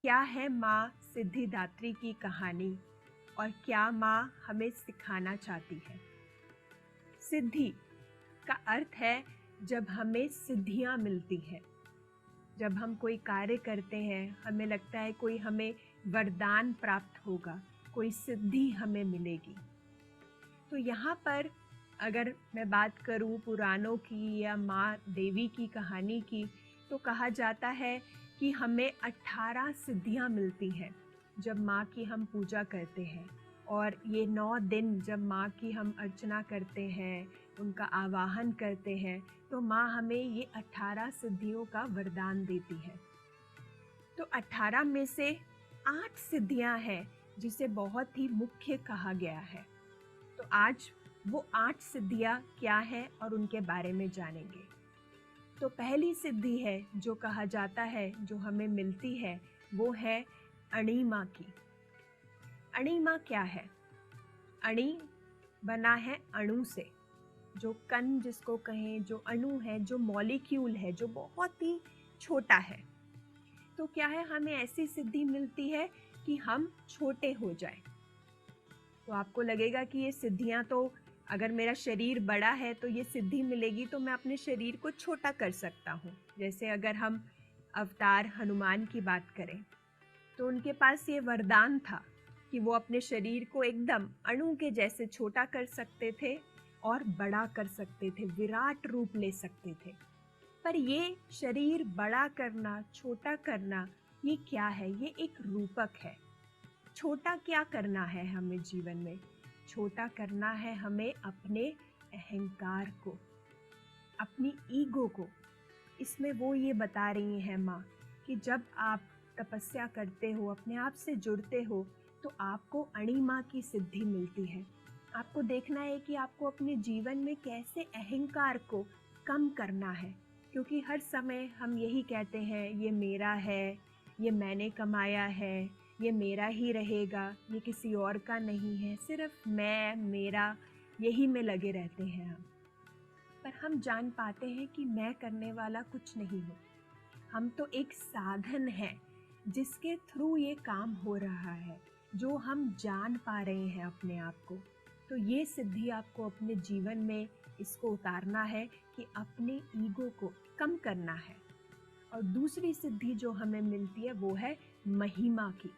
क्या है माँ सिद्धिदात्री की कहानी और क्या माँ हमें सिखाना चाहती है। सिद्धि का अर्थ है जब हमें सिद्धियाँ मिलती हैं। जब हम कोई कार्य करते हैं, हमें लगता है कोई हमें वरदान प्राप्त होगा, कोई सिद्धि हमें मिलेगी। तो यहाँ पर अगर मैं बात करूँ पुराणों की या माँ देवी की कहानी की, तो कहा जाता है कि हमें 18 सिद्धियाँ मिलती हैं जब माँ की हम पूजा करते हैं। और ये 9 दिन जब माँ की हम अर्चना करते हैं, उनका आवाहन करते हैं, तो माँ हमें ये 18 सिद्धियों का वरदान देती है। तो 18 में से 8 सिद्धियाँ हैं जिसे बहुत ही मुख्य कहा गया है। तो आज वो 8 सिद्धियाँ क्या हैं और उनके बारे में जानेंगे। तो पहली सिद्धि है जो कहा जाता है, जो हमें मिलती है, वो है अणिमा की। अणिमा क्या है? अणि बना है अणु से, जो कण जिसको कहें, जो अणु है, जो मॉलिक्यूल है, जो बहुत ही छोटा है। तो क्या है, हमें ऐसी सिद्धि मिलती है कि हम छोटे हो जाएं। तो आपको लगेगा कि ये सिद्धियां तो, अगर मेरा शरीर बड़ा है तो ये सिद्धि मिलेगी तो मैं अपने शरीर को छोटा कर सकता हूँ। जैसे अगर हम अवतार हनुमान की बात करें, तो उनके पास ये वरदान था कि वो अपने शरीर को एकदम अणु के जैसे छोटा कर सकते थे और बड़ा कर सकते थे, विराट रूप ले सकते थे। पर ये शरीर बड़ा करना, छोटा करना, ये क्या है? ये एक रूपक है। छोटा क्या करना है हमें जीवन में? छोटा करना है हमें अपने अहंकार को, अपनी ईगो को। इसमें वो ये बता रही हैं माँ कि जब आप तपस्या करते हो, अपने आप से जुड़ते हो, तो आपको अणिमा की सिद्धि मिलती है। आपको देखना है कि आपको अपने जीवन में कैसे अहंकार को कम करना है, क्योंकि हर समय हम यही कहते हैं, ये मेरा है, ये मैंने कमाया है, ये मेरा ही रहेगा, ये किसी और का नहीं है, सिर्फ मैं, मेरा, यही में लगे रहते हैं हम। पर हम जान पाते हैं कि मैं करने वाला कुछ नहीं हूँ। हम तो एक साधन है जिसके थ्रू ये काम हो रहा है, जो हम जान पा रहे हैं अपने आप को। तो ये सिद्धि आपको अपने जीवन में इसको उतारना है कि अपने ईगो को कम करना है। और दूसरी सिद्धि जो हमें मिलती है वो है महिमा की।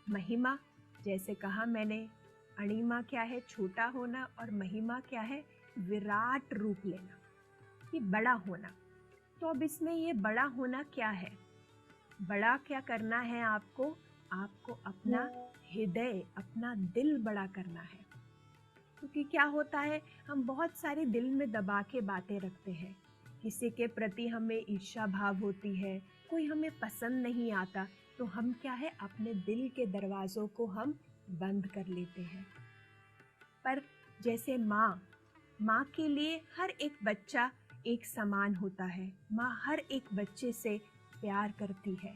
महिमा, जैसे कहा मैंने, अणिमा क्या है? छोटा होना, और महिमा क्या है? विराट रूप लेना, ये बड़ा होना। तो अब इसमें ये बड़ा होना क्या है? बड़ा क्या करना है आपको? आपको अपना हृदय, अपना दिल बड़ा करना है। क्योंकि क्या होता है, हम बहुत सारे दिल में दबा के बातें रखते हैं। किसी के प्रति हमें ईर्ष्या भाव होती है, कोई हमें पसंद नहीं आता, तो हम क्या है, अपने दिल के दरवाज़ों को हम बंद कर लेते हैं। पर जैसे माँ के लिए हर एक बच्चा एक समान होता है, माँ हर एक बच्चे से प्यार करती है।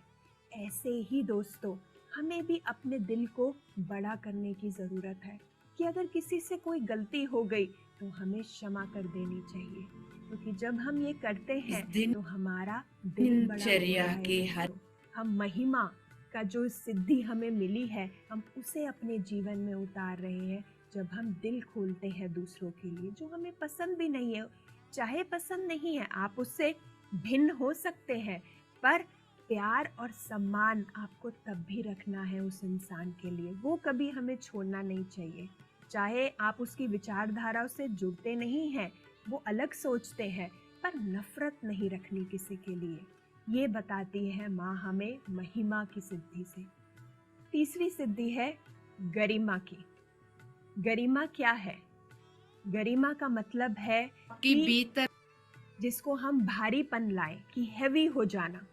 ऐसे ही दोस्तों, हमें भी अपने दिल को बड़ा करने की ज़रूरत है कि अगर किसी से कोई गलती हो गई तो हमें क्षमा कर देनी चाहिए, क्योंकि जब हम ये करते हैं तो हमारा दिल बड़ा दिनचर्या होता है के हर दोस्तों। हम महिमा का जो सिद्धि हमें मिली है, हम उसे अपने जीवन में उतार रहे हैं जब हम दिल खोलते हैं दूसरों के लिए, जो हमें पसंद भी नहीं है। चाहे पसंद नहीं है, आप उससे भिन्न हो सकते हैं, पर प्यार और सम्मान आपको तब भी रखना है उस इंसान के लिए, वो कभी हमें छोड़ना नहीं चाहिए। चाहे आप उसकी विचारधारा से जुड़ते नहीं हैं, वो अलग सोचते हैं, पर नफरत नहीं रखनी किसी के लिए। ये बताती है माँ हमें महिमा की सिद्धि से। तीसरी सिद्धि है गरिमा की। गरिमा क्या है? गरिमा का मतलब है की कि भीतर जिसको हम भारीपन लाएं, कि हैवी हो जाना।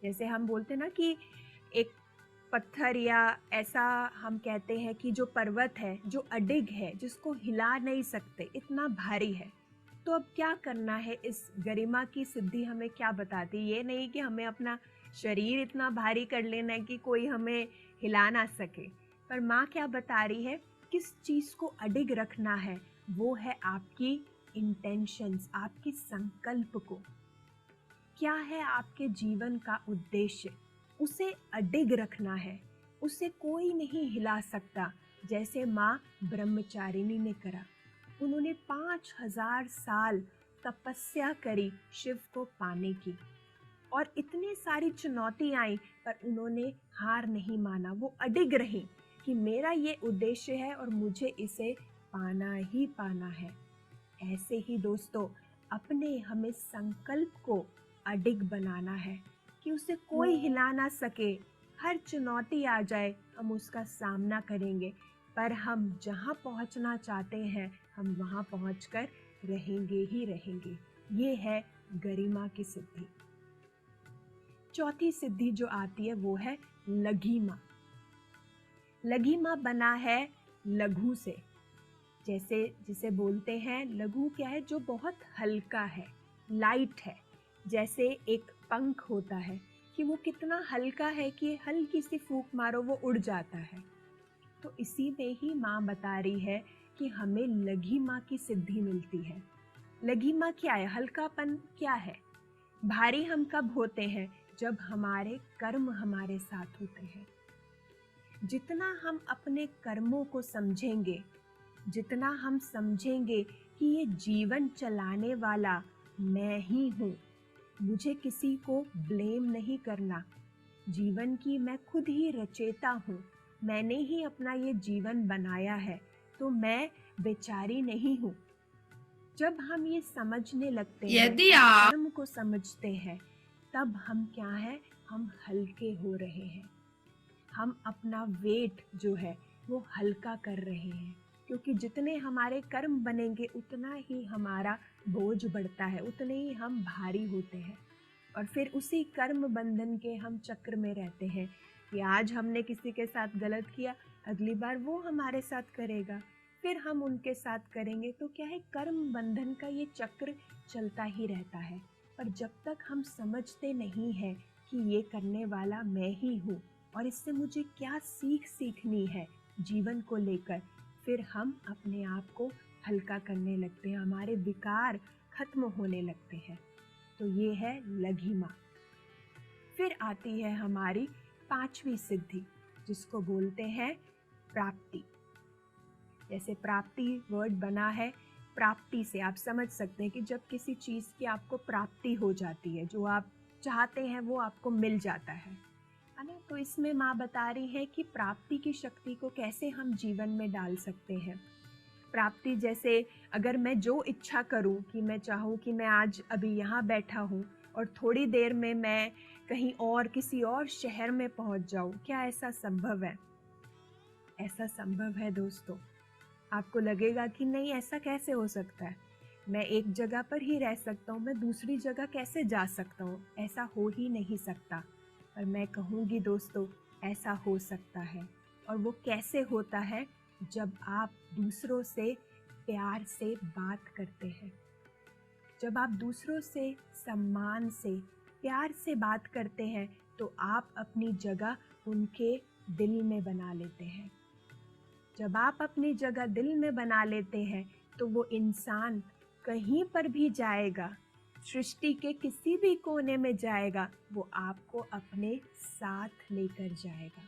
जैसे हम बोलते ना कि एक पत्थर, या ऐसा हम कहते हैं कि जो पर्वत है, जो अडिग है, जिसको हिला नहीं सकते, इतना भारी है। तो अब क्या करना है? इस गरिमा की सिद्धि हमें क्या बताती है? ये नहीं कि हमें अपना शरीर इतना भारी कर लेना है कि कोई हमें हिला ना सके, पर माँ क्या बता रही है, किस चीज़ को अडिग रखना है? वो है आपकी इंटेंशंस, आपकी संकल्प को। क्या है आपके जीवन का उद्देश्य? उसे अडिग रखना है, उसे कोई नहीं हिला सकता, जैसे माँ ब्रह्मचारिणी ने करा। उन्होंने 5000 साल तपस्या करी शिव को पाने की, और इतनी सारी चुनौती आई, पर उन्होंने हार नहीं माना। वो अडिग रही कि मेरा ये उद्देश्य है और मुझे इसे पाना ही पाना है। ऐसे ही दोस्तों, अपने हमें संकल्प को अडिग बनाना है कि उसे कोई हिला ना सके। हर चुनौती आ जाए, हम उसका सामना करेंगे, पर हम जहाँ पहुँचना चाहते हैं हम वहाँ पहुँचकर रहेंगे ही रहेंगे। ये है गरिमा की सिद्धि। चौथी सिद्धि जो आती है वो है लघिमा। लघिमा बना है लघु से, जैसे जिसे बोलते हैं लघु क्या है, जो बहुत हल्का है, लाइट है। जैसे एक पंख होता है कि वो कितना हल्का है कि हल्की सी फूंक मारो वो उड़ जाता है। तो इसी में ही माँ बता रही है कि हमें लघिमा की सिद्धि मिलती है। लघिमा क्या है? हल्कापन क्या है? भारी हम कब होते हैं? जब हमारे कर्म हमारे साथ होते हैं। जितना हम अपने कर्मों को समझेंगे, जितना हम समझेंगे कि ये जीवन चलाने वाला मैं ही हूँ, मुझे किसी को ब्लेम नहीं करना, जीवन की मैं खुद ही रचेता हूँ, मैंने ही अपना ये जीवन बनाया है, तो मैं बेचारी नहीं हूँ। जब हम ये समझने लगते हैं, यदि आप कर्म को समझते हैं, तब हम क्या है, हम हल्के हो रहे हैं। हम अपना वेट जो है वो हल्का कर रहे हैं, क्योंकि जितने हमारे कर्म बनेंगे उतना ही हमारा बोझ बढ़ता है, उतने ही हम भारी होते हैं। और फिर उसी कर्म बंधन के हम चक्र में रहते हैं कि आज हमने किसी के साथ गलत किया, अगली बार वो हमारे साथ करेगा, फिर हम उनके साथ करेंगे। तो क्या है, कर्म बंधन का ये चक्र चलता ही रहता है। पर जब तक हम समझते नहीं हैं कि ये करने वाला मैं ही हूँ और इससे मुझे क्या सीखनी है जीवन को लेकर, फिर हम अपने आप को हल्का करने लगते हैं, हमारे विकार खत्म होने लगते हैं। तो ये है लघिमा। फिर आती है हमारी पांचवी सिद्धि, जिसको बोलते हैं प्राप्ति। जैसे प्राप्ति वर्ड बना है, प्राप्ति से आप समझ सकते हैं कि जब किसी चीज़ की आपको प्राप्ति हो जाती है, जो आप चाहते हैं वो आपको मिल जाता है ना। तो इसमें माँ बता रही है कि प्राप्ति की शक्ति को कैसे हम जीवन में डाल सकते हैं। प्राप्ति जैसे अगर मैं जो इच्छा करूं, कि मैं चाहूं कि मैं आज अभी यहाँ बैठा हूँ और थोड़ी देर में मैं कहीं और किसी और शहर में पहुँच जाऊं, क्या ऐसा संभव है? ऐसा संभव है दोस्तों। आपको लगेगा कि नहीं, ऐसा कैसे हो सकता है, मैं एक जगह पर ही रह सकता हूँ, मैं दूसरी जगह कैसे जा सकता हूँ, ऐसा हो ही नहीं सकता। पर मैं कहूँगी दोस्तों, ऐसा हो सकता है। और वो कैसे होता है? जब आप दूसरों से प्यार से बात करते हैं, जब आप दूसरों से सम्मान से प्यार से बात करते हैं, तो आप अपनी जगह उनके दिल में बना लेते हैं। जब आप अपनी जगह दिल में बना लेते हैं, तो वो इंसान कहीं पर भी जाएगा, सृष्टि के किसी भी कोने में जाएगा, वो आपको अपने साथ लेकर जाएगा।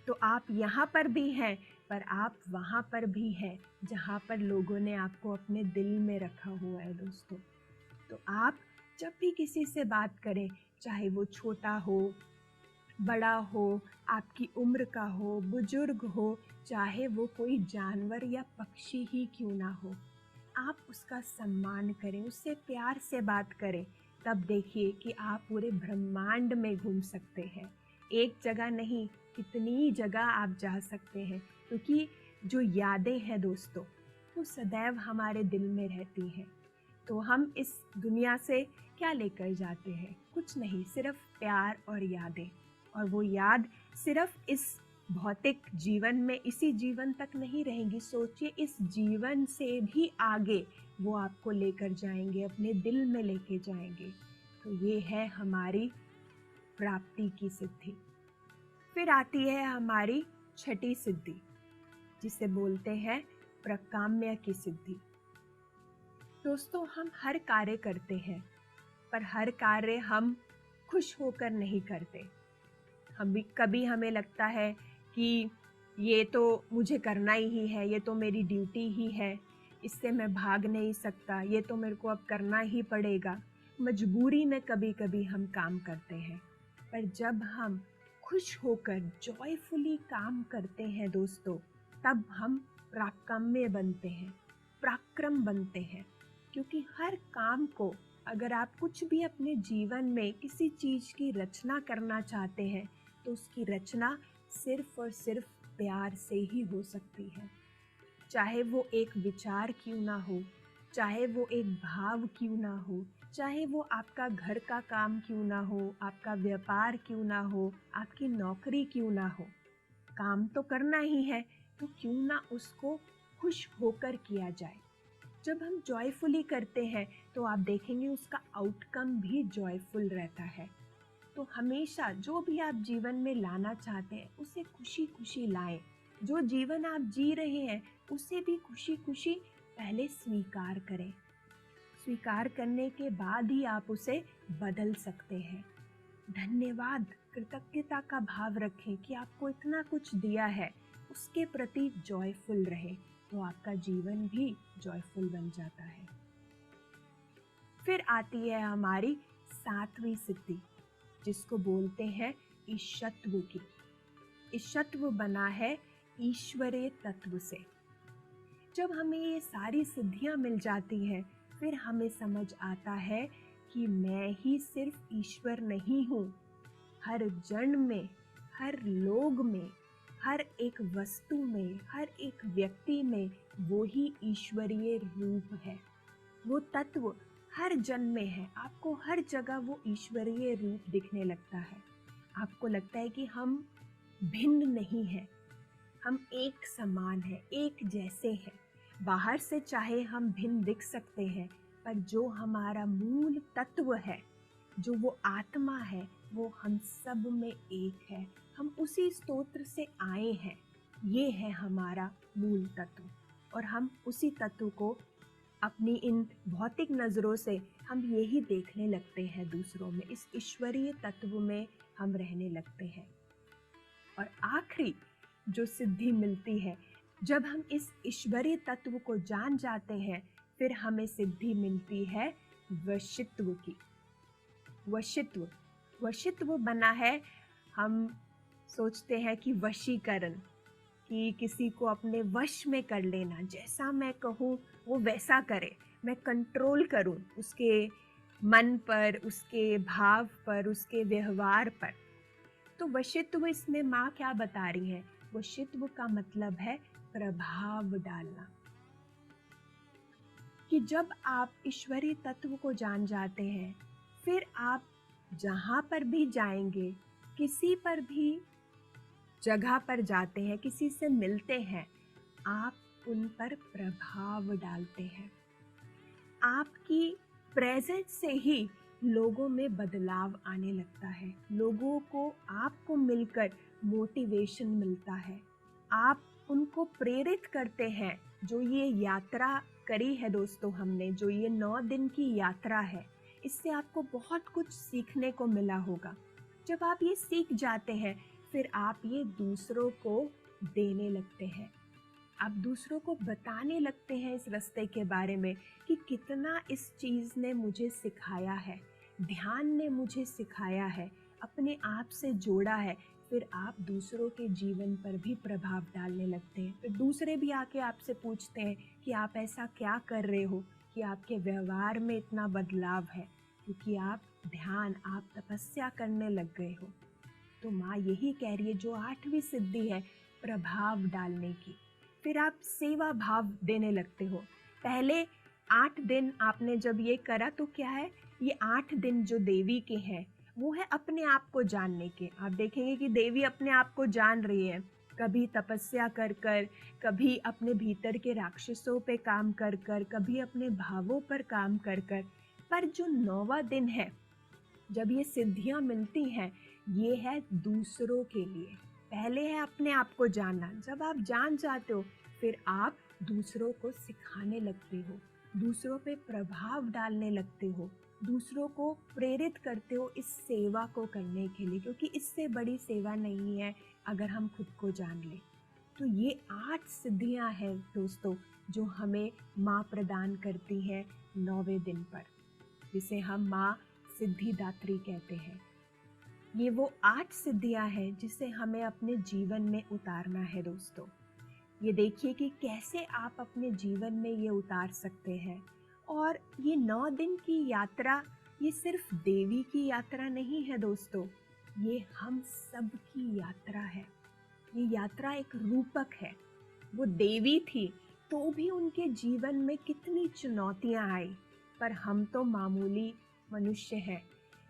तो आप यहाँ पर भी हैं, पर आप वहाँ पर भी हैं जहाँ पर लोगों ने आपको अपने दिल में रखा हुआ है दोस्तों। तो आप जब भी किसी से बात करें, चाहे वो छोटा हो, बड़ा हो, आपकी उम्र का हो, बुजुर्ग हो, चाहे वो कोई जानवर या पक्षी ही क्यों ना हो, आप उसका सम्मान करें, उससे प्यार से बात करें। तब देखिए कि आप पूरे ब्रह्मांड में घूम सकते हैं। एक जगह नहीं, कितनी जगह आप जा सकते हैं, क्योंकि जो यादें हैं दोस्तों, वो सदैव हमारे दिल में रहती हैं। तो हम इस दुनिया से क्या लेकर जाते हैं? कुछ नहीं, सिर्फ प्यार और यादें। और वो याद सिर्फ इस भौतिक जीवन में, इसी जीवन तक नहीं रहेंगी। सोचिए, इस जीवन से भी आगे वो आपको लेकर जाएंगे, अपने दिल में लेके जाएंगे। तो ये है हमारी प्राप्ति की सिद्धि। फिर आती है हमारी छठी सिद्धि, जिसे बोलते हैं प्रकाम्य की सिद्धि। दोस्तों, हम हर कार्य करते हैं, पर हर कार्य हम खुश होकर नहीं करते। कभी हमें लगता है कि ये तो मुझे करना ही है, ये तो मेरी ड्यूटी ही है, इससे मैं भाग नहीं सकता, ये तो मेरे को अब करना ही पड़ेगा। मजबूरी में कभी कभी हम काम करते हैं, पर जब हम खुश होकर जॉयफुली काम करते हैं दोस्तों, तब हम पराक्रम्य बनते हैं, पराक्रम बनते हैं। क्योंकि हर काम को, अगर आप कुछ भी अपने जीवन में किसी चीज़ की रचना करना चाहते हैं, तो उसकी रचना सिर्फ और सिर्फ प्यार से ही हो सकती है। चाहे वो एक विचार क्यों ना हो, चाहे वो एक भाव क्यों ना हो, चाहे वो आपका घर का काम क्यों ना हो, आपका व्यापार क्यों ना हो, आपकी नौकरी क्यों ना हो, काम तो करना ही है, तो क्यों ना उसको खुश होकर किया जाए। जब हम जॉयफुली करते हैं तो आप देखेंगे उसका आउटकम भी जॉयफुल रहता है। तो हमेशा जो भी आप जीवन में लाना चाहते हैं उसे खुशी खुशी लाएं। जो जीवन आप जी रहे हैं उसे भी खुशी खुशी पहले स्वीकार करें। स्वीकार करने के बाद ही आप उसे बदल सकते हैं। धन्यवाद, कृतज्ञता का भाव रखें कि आपको इतना कुछ दिया है, उसके प्रति जॉयफुल रहे, तो आपका जीवन भी जॉयफुल बन जाता है। फिर आती है हमारी 7वीं सिद्धि, जिसको बोलते हैं ईशत्व की। ईशत्व बना है ईश्वरीय तत्व से। जब हमें ये सारी सिद्धियां मिल जाती हैं, फिर हमें समझ आता है कि मैं ही सिर्फ ईश्वर नहीं हूँ। हर जन में, हर लोग में, हर एक वस्तु में, हर एक व्यक्ति में वो ही ईश्वरीय रूप है। वो तत्व हर जन में है। आपको हर जगह वो ईश्वरीय रूप दिखने लगता है। आपको लगता है कि हम भिन्न नहीं हैं, हम एक समान हैं, एक जैसे हैं। बाहर से चाहे हम भिन्न दिख सकते हैं, पर जो हमारा मूल तत्व है, जो वो आत्मा है, वो हम सब में एक है। हम उसी स्तोत्र से आए हैं। ये है हमारा मूल तत्व, और हम उसी तत्व को अपनी इन भौतिक नज़रों से हम यही देखने लगते हैं दूसरों में। इस ईश्वरीय तत्व में हम रहने लगते हैं। और आखिरी जो सिद्धि मिलती है, जब हम इस ईश्वरीय तत्व को जान जाते हैं, फिर हमें सिद्धि मिलती है वशित्व की। वशित्व बना है, हम सोचते हैं कि वशीकरण, कि किसी को अपने वश में कर लेना, जैसा मैं कहूँ वो वैसा करे, मैं कंट्रोल करूँ उसके मन पर, उसके भाव पर, उसके व्यवहार पर। तो वशित्व इसमें माँ क्या बता रही है? वशित्व का मतलब है प्रभाव डालना। कि जब आप ईश्वरीय तत्व को जान जाते हैं, फिर आप जहाँ पर भी जाएंगे, किसी पर भी जगह पर जाते हैं, किसी से मिलते हैं, आप उन पर प्रभाव डालते हैं। आपकी प्रेजेंस से ही लोगों में बदलाव आने लगता है। लोगों को आपको मिलकर मोटिवेशन मिलता है। आप उनको प्रेरित करते हैं। जो ये यात्रा करी है दोस्तों हमने, जो ये 9 दिन की यात्रा है, इससे आपको बहुत कुछ सीखने को मिला होगा। जब आप ये सीख जाते हैं, फिर आप ये दूसरों को देने लगते हैं। आप दूसरों को बताने लगते हैं इस रास्ते के बारे में कि कितना इस चीज़ ने मुझे सिखाया है, ध्यान ने मुझे सिखाया है, अपने आप से जोड़ा है। फिर आप दूसरों के जीवन पर भी प्रभाव डालने लगते हैं। फिर दूसरे भी आके आपसे पूछते हैं कि आप ऐसा क्या कर रहे हो कि आपके व्यवहार में इतना बदलाव है, क्योंकि आप ध्यान, आप तपस्या करने लग गए हो। तो माँ यही कह रही है, जो 8वीं सिद्धि है प्रभाव डालने की। फिर आप सेवा भाव देने लगते हो। पहले 8 दिन आपने जब ये करा, तो क्या है, ये 8 दिन जो देवी के हैं, वो है अपने आप को जानने के। आप देखेंगे कि देवी अपने आप को जान रही है, कभी तपस्या कर कर, कभी अपने भीतर के राक्षसों पे काम कर कर, कभी अपने भावों पर काम कर कर। पर जो 9वां दिन है, जब ये सिद्धियां मिलती हैं, ये है दूसरों के लिए। पहले है अपने आप को जानना। जब आप जान जाते हो, फिर आप दूसरों को सिखाने लगते हो, दूसरों पे प्रभाव डालने लगते हो। दूसरों को प्रेरित करते हो इस सेवा को करने के लिए, क्योंकि इससे बड़ी सेवा नहीं है अगर हम खुद को जान लें। तो ये 8 सिद्धियां हैं दोस्तों जो हमें माँ प्रदान करती है 9वें दिन पर, जिसे हम माँ सिद्धिदात्री कहते हैं। ये वो 8 सिद्धियां हैं जिसे हमें अपने जीवन में उतारना है दोस्तों। ये देखिए कि कैसे आप अपने जीवन में ये उतार सकते हैं। और ये 9 दिन की यात्रा ये सिर्फ देवी की यात्रा नहीं है दोस्तों, ये हम सब की यात्रा है। ये यात्रा एक रूपक है। वो देवी थी तो भी उनके जीवन में कितनी चुनौतियां आई, पर हम तो मामूली मनुष्य हैं,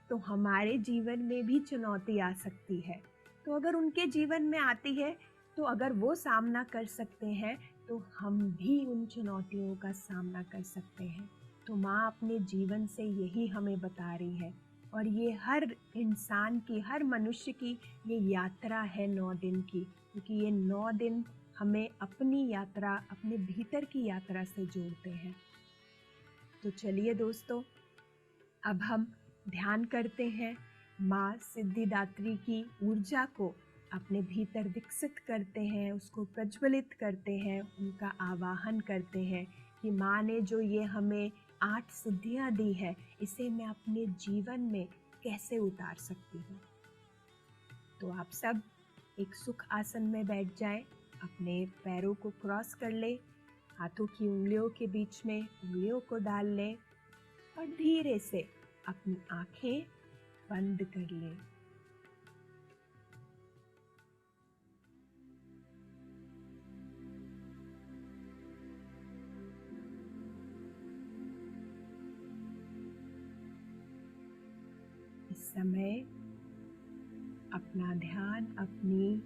तो हमारे जीवन में भी चुनौती आ सकती है। तो अगर उनके जीवन में आती है, तो अगर वो सामना कर सकते हैं तो हम भी उन चुनौतियों का सामना कर सकते हैं। तो माँ अपने जीवन से यही हमें बता रही है। और ये हर इंसान की, हर मनुष्य की ये यात्रा है 9 दिन की, क्योंकि ये 9 दिन हमें अपनी यात्रा, अपने भीतर की यात्रा से जोड़ते हैं। तो चलिए दोस्तों, अब हम ध्यान करते हैं, माँ सिद्धिदात्री की ऊर्जा को अपने भीतर विकसित करते हैं, उसको प्रज्वलित करते हैं, उनका आवाहन करते हैं कि माँ ने जो ये हमें 8 सिद्धियाँ दी है, इसे मैं अपने जीवन में कैसे उतार सकती हूँ। तो आप सब एक सुख आसन में बैठ जाएं, अपने पैरों को क्रॉस कर लें, हाथों की उंगलियों के बीच में उंगलियों को डाल लें और धीरे से अपनी आंखें बंद कर लें। इस समय अपना ध्यान अपनी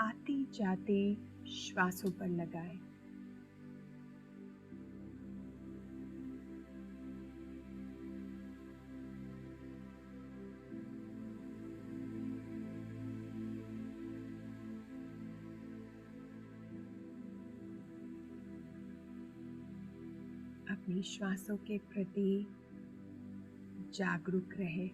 आती जाती श्वासों पर लगाएं। अपनी श्वासों के प्रति जागरूक रहे।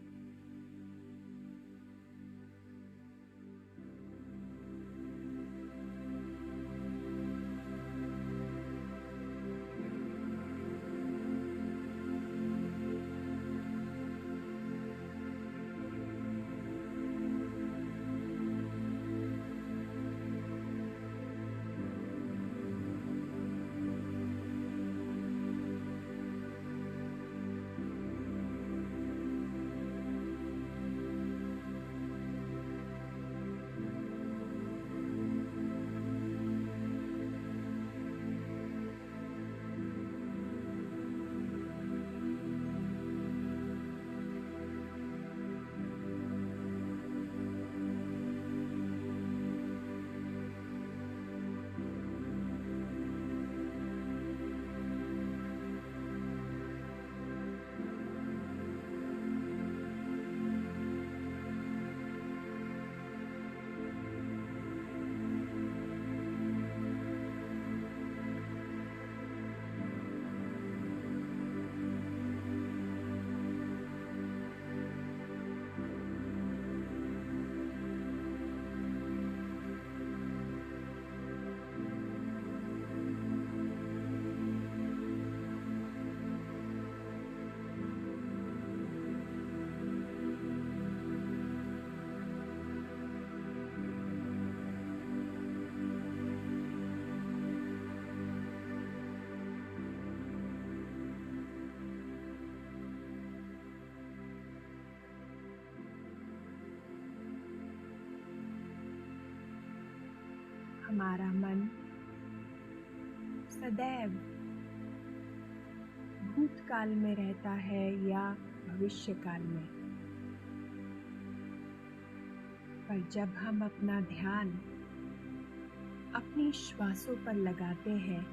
हमारा मन सदैव भूतकाल में रहता है या भविष्य काल में, पर जब हम अपना ध्यान अपनी श्वासों पर लगाते हैं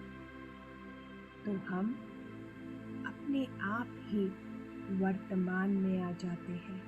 तो हम अपने आप ही वर्तमान में आ जाते हैं।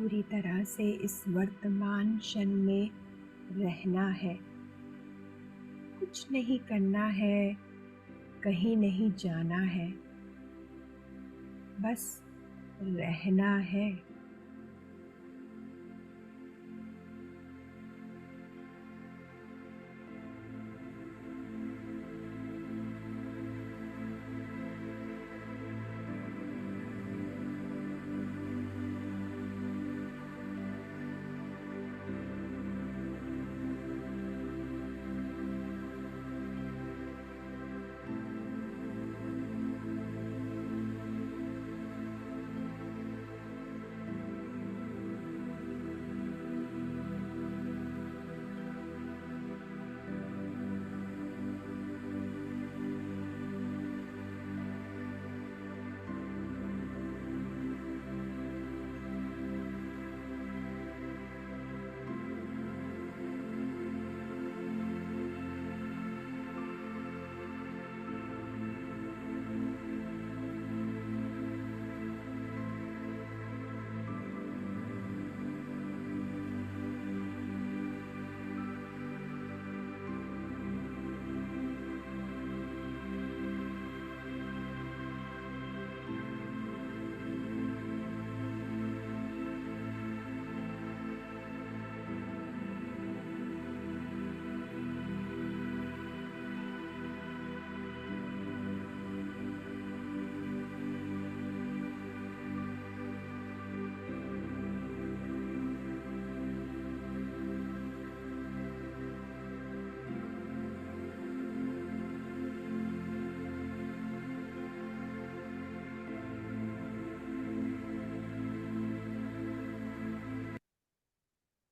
पूरी तरह से इस वर्तमान क्षण में रहना है। कुछ नहीं करना है, कहीं नहीं जाना है, बस रहना है।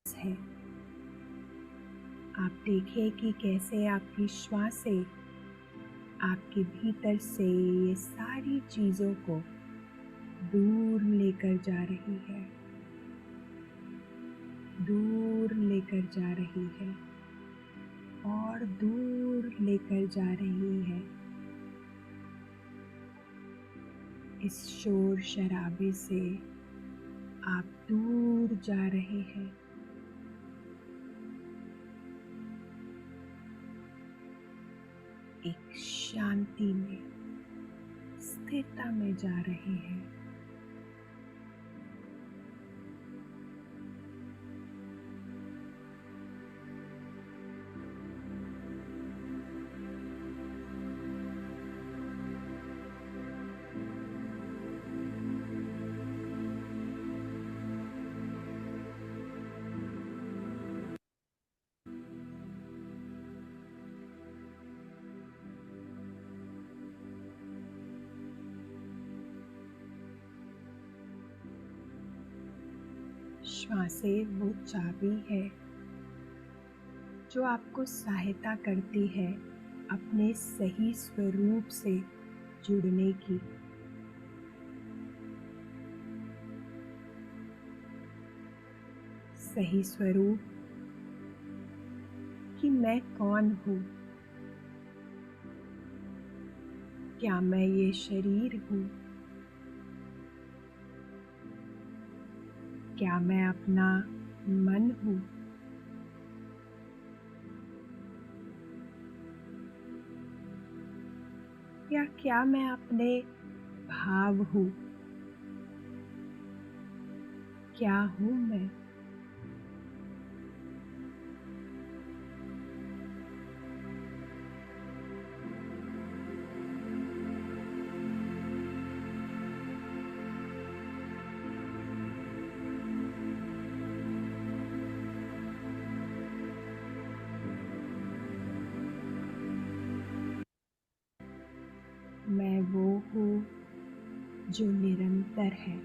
है। आप देखें कि कैसे आपकी श्वासें आपके भीतर से ये सारी चीज़ों को दूर लेकर जा रही है, दूर लेकर जा रही है और दूर लेकर जा रही है। इस शोर शराबे से आप दूर जा रहे हैं। एक शांति में, स्थिरता में जा रहे हैं। श्वासें वो चाबी है जो आपको सहायता करती है अपने सही स्वरूप से जुड़ने की। सही स्वरूप कि मैं कौन हूँ, क्या मैं ये शरीर हूँ, क्या मैं अपना मन हूँ, या क्या मैं अपने भाव हूँ, क्या हूँ मैं। मैं वो हूँ जो निरंतर है,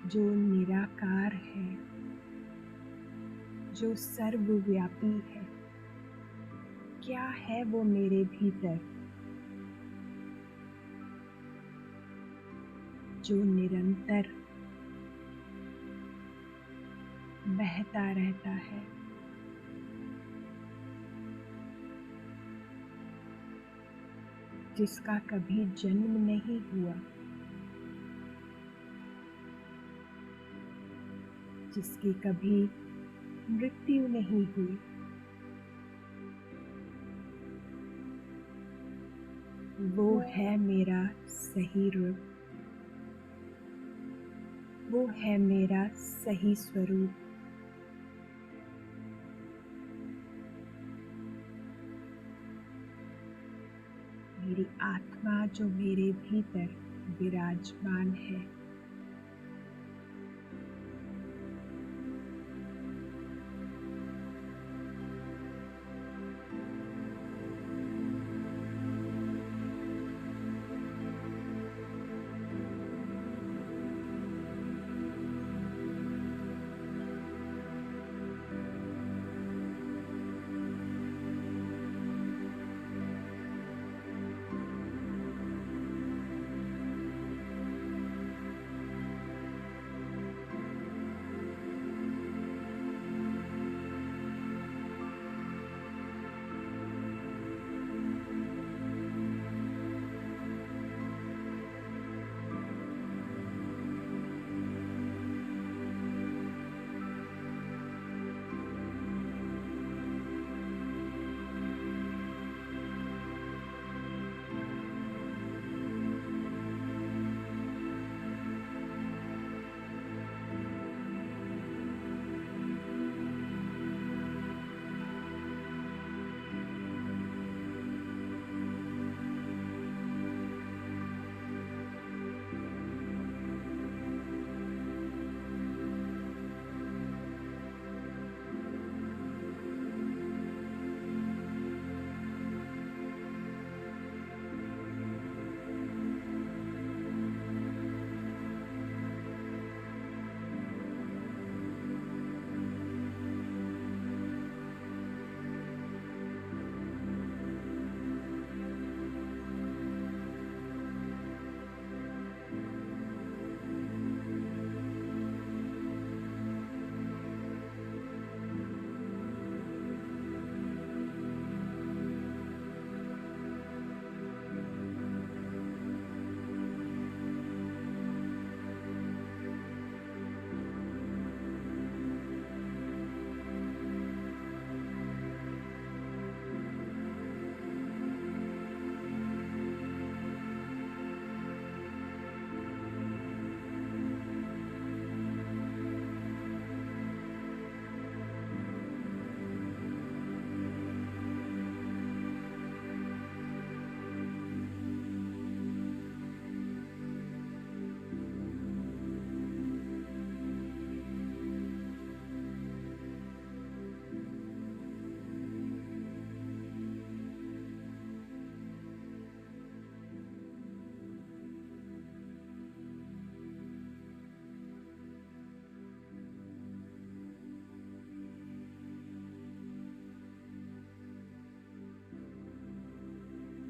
जो निराकार है, जो सर्वव्यापी है। क्या है वो मेरे भीतर, जो निरंतर बहता रहता है। जिसका कभी जन्म नहीं हुआ, जिसकी कभी मृत्यु नहीं हुई। वो है मेरा सही रूप, वो है मेरा सही स्वरूप। मेरी आत्मा जो मेरे भीतर विराजमान है,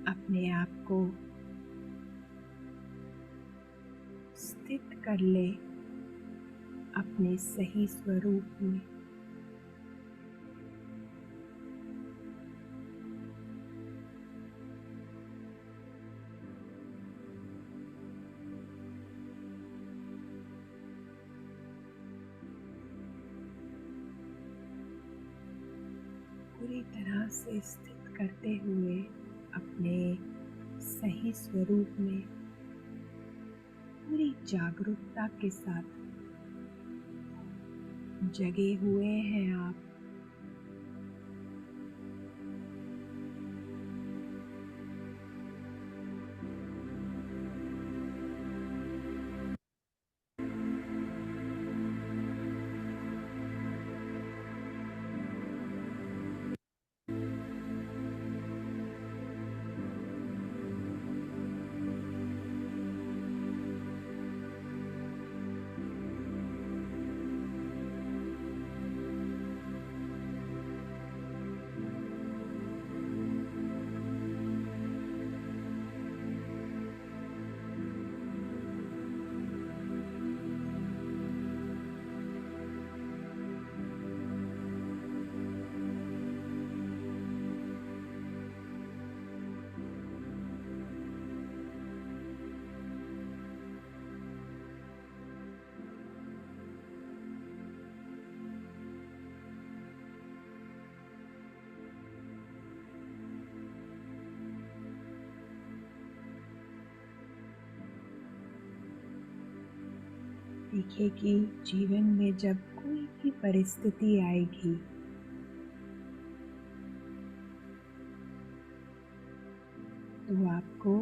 अपने आप को स्थित कर ले अपने सही स्वरूप में। पूरी तरह से स्थित करते हुए अपने सही स्वरूप में पूरी जागरूकता के साथ जगे हुए हैं आप। देखिए कि जीवन में जब कोई भी परिस्थिति आएगी तो आपको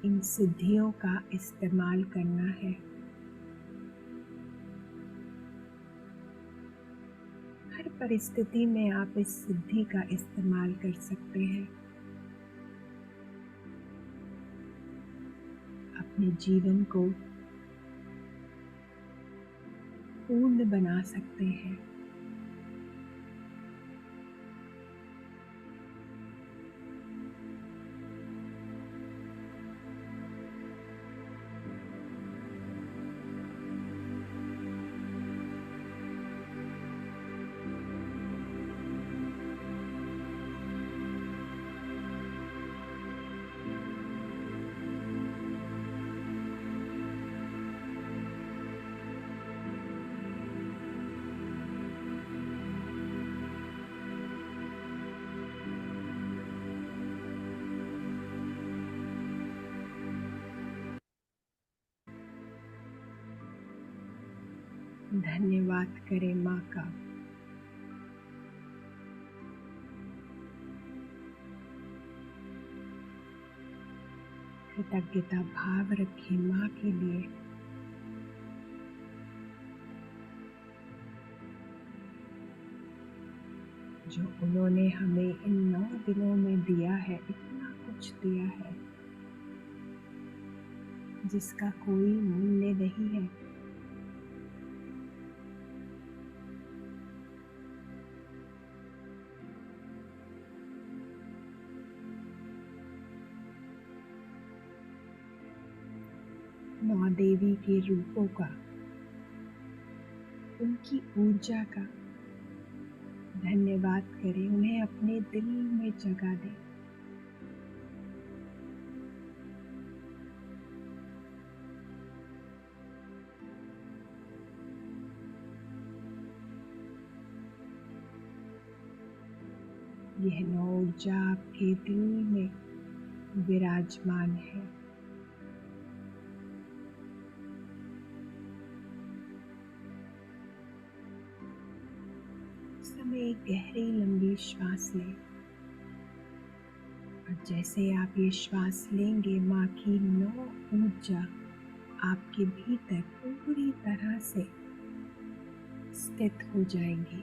इन सिद्धियों का इस्तेमाल करना है। हर परिस्थिति में आप इस सिद्धि का इस्तेमाल कर सकते हैं। अपने जीवन को पूर्ण बना सकते हैं। धन्यवाद करें माँ का। कृतज्ञता भाव रखें माँ के लिए। जो उन्होंने हमें इन 9 दिनों में दिया है, इतना कुछ दिया है जिसका कोई मूल्य नहीं है। माँ देवी के रूपों का, उनकी ऊर्जा का धन्यवाद करें। उन्हें अपने दिल में जगा दें। यह ऊर्जा आपके दिल में विराजमान है। समय एक गहरी लंबी श्वास लें और जैसे आप ये श्वास लेंगे, माँ की 9 ऊर्जा आपके भीतर पूरी तरह से स्थित हो जाएंगी।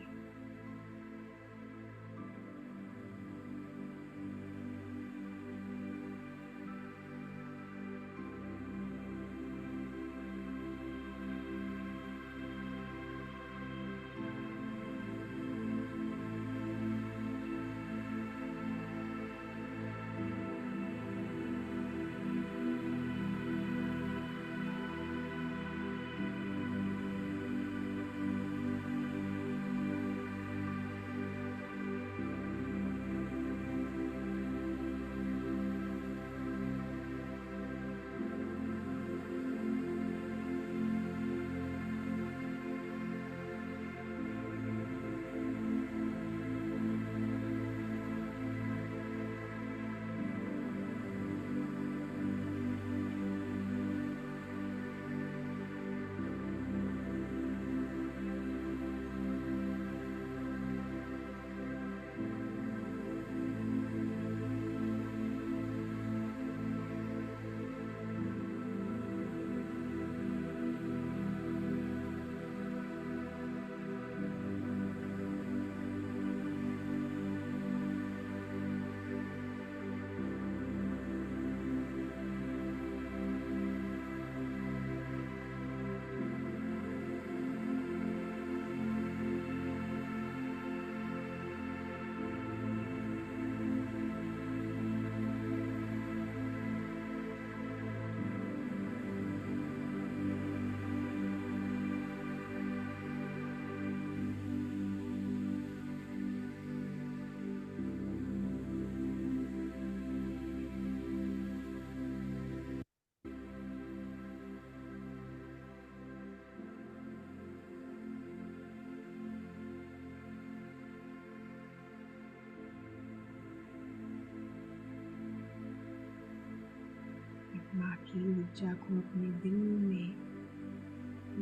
माँ की ऊर्जा को अपने दिल में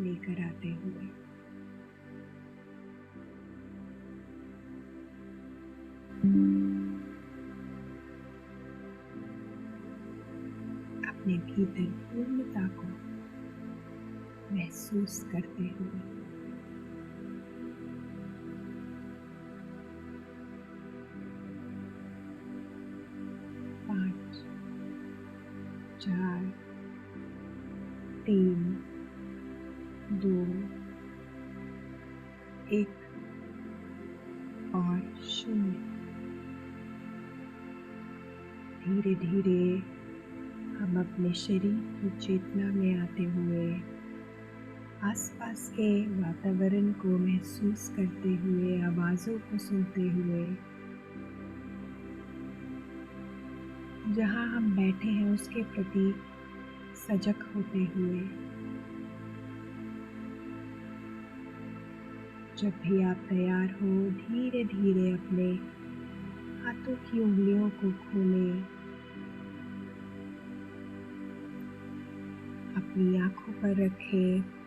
लेकर आते हुए अपने भीतर पूर्णता को महसूस करते हुए पाँच, 4, 3, 2, 1 और 0। धीरे धीरे हम अपने शरीर की चेतना में आते हुए आसपास के वातावरण को महसूस करते हुए, आवाज़ों को सुनते हुए, जहाँ हम बैठे हैं उसके प्रति सजग होते हुए, जब भी आप तैयार हो धीरे धीरे अपने हाथों की उंगलियों को खोलें, अपनी आँखों पर रखें